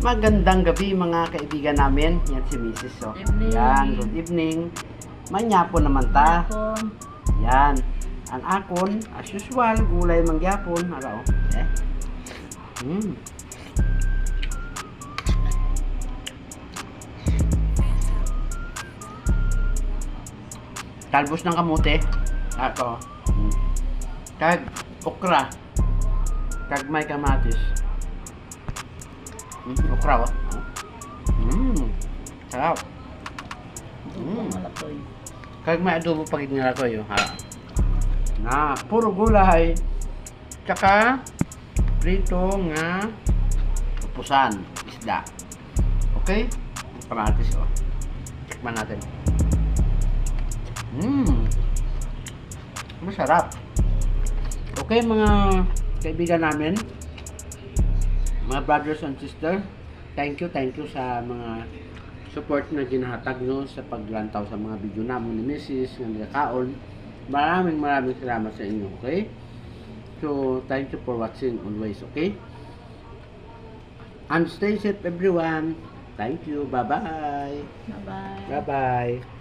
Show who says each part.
Speaker 1: Magandang gabi mga kaibigan namin. Yan si Mrs. So.
Speaker 2: Good evening.
Speaker 1: Yan, good evening. Manyapo naman ta.
Speaker 2: Ako,
Speaker 1: Yan. Ang akon, as usual, gulay mangyapon. Ara, oh. Talbos ng kamote. Ako. Kag okra. Kag may kamatis. Okra, oh. Sarap.
Speaker 2: malakoy.
Speaker 1: Kag may adobo pag itinala ko yun, ha? Na, puro gulay. Tsaka, prito nga upusan, isda. Okay? Kamatis, oh. Tikman natin. Masarap. Okay, mga kaibigan namin, mga brothers and sisters, thank you sa mga support na ginahatag nyo sa paglantaw sa mga video namin ni Mrs. ng Nagakaon. Maraming salamat sa inyo, okay? So, thank you for watching always, okay? And stay safe everyone. Thank you. Bye-bye.
Speaker 2: Bye-bye.
Speaker 1: Bye-bye.